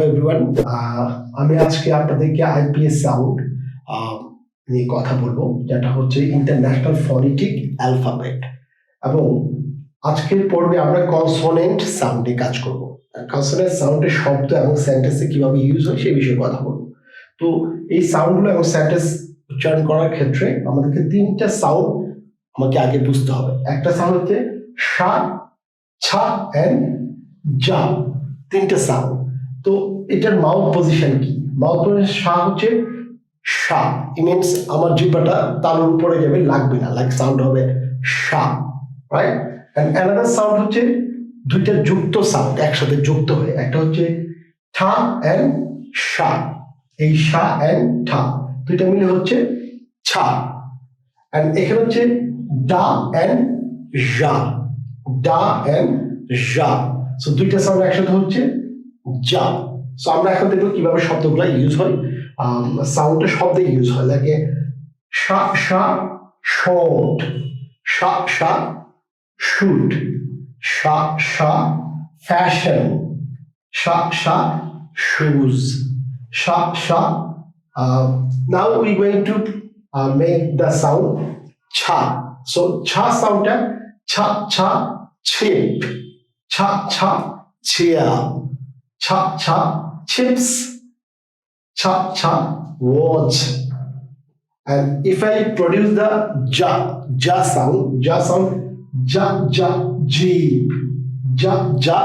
Everyone, আমি আজকে আপনাদেরকে আইপিএ সাউন্ড নিয়ে কথা বলবো, যেটা হচ্ছে ইন্টারন্যাশনাল ফনেটিক অ্যালফাবেট। এবং আজকের পর্বে আমরা কনসোনেন্ট সাউন্ডে কাজ করব। কনসোনেন্ট সাউন্ডের শব্দ এবং সেন্টেন্সে কিভাবে ইউজ হয় সেই বিষয়ে কথা বলবো। তো এই সাউন্ডগুলো এবং সেন্টেন্স উচ্চারণ করার ক্ষেত্রে আমাদেরকে তিনটা সাউন্ড আমাকে আগে বুঝতে হবে। একটা সাউন্ড হচ্ছে সা, ছা এন্ড জা, তিনটা সাউন্ড। তো এটার মাউথ পজিশন কি? মাউথ পজিশন সা হচ্ছে সা, মিনস আমার জিহ্বাটা তালুর উপরে যাবে, লাগবে না, লাইক সাউন্ড হবে সা, রাইট? এন্ড অ্যানাদার সাউন্ড হচ্ছে দুইটা যুক্ত সাউন্ড একসাথে যুক্ত হয়ে, একটা হচ্ছে ঠা এন্ড সা, এই সা এন্ড ঠা দুইটা মিলে হচ্ছে ছা। এন্ড এখানে হচ্ছে ডা এন্ড জা, ডা এন্ড জা, সো দুইটা সাউন্ড একসাথে হচ্ছে যা। সো আমরা এখন দেখবো কিভাবে শব্দগুলো ইউজ হয়। সাউন্ডটা শব্দে ইউজ হয়, লাগে শা শা শর্ট, শা শা শুট, শা শা ফ্যাশন, শা শা shoes, sha sha. Now we going to make the sound cha. So cha sound ta cha cha chip, cha cha chair, cha cha chips, cha cha watch. And if I produce the ja sound, ja ja jeep, ja ja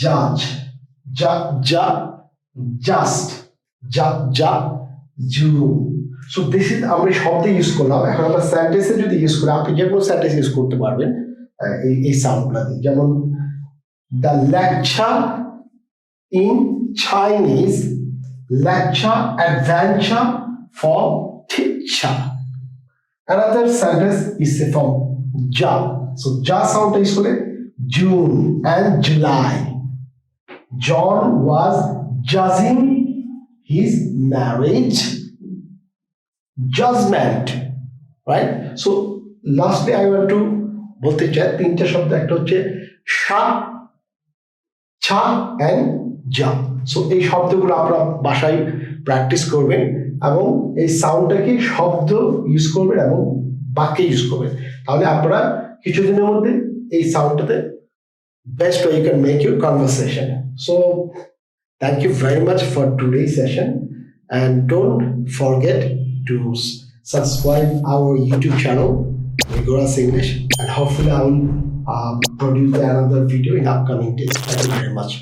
judge, ja ja just, ja ja zoom. So this is আমরা শব্দে use করলাম। এখন আমরা সেন্টেন্সে যদি use করি, আপনি যে কোনো সেন্টেন্স ইউজ করতে পারবেন এই সাউন্ডগুলো দিয়ে। যেমন the lecture in Chinese, lecture adventure for teacher. Another sentence is from ja. So ja sound is called June and July. John was judging his marriage. Judgment, right? So lastly I want to বলতে চাই তিনটা শব্দ, একটা হচ্ছে সা, ছা and জা। So এই শব্দগুলো আপনারা বাসায় প্র্যাকটিস করবেন এবং এই সাউন্ডটাকে শব্দ ইউজ করবেন এবং বাক্যে ইউজ করবেন, তাহলে আপনারা কিছুদিনের মধ্যে এই সাউন্ডটাতে best way you can make your conversation. So thank you very much for today's session, and don't forget to subscribe our YouTube channel Rigorous English, and hopefully I will produce another video in upcoming days. Thank you very much.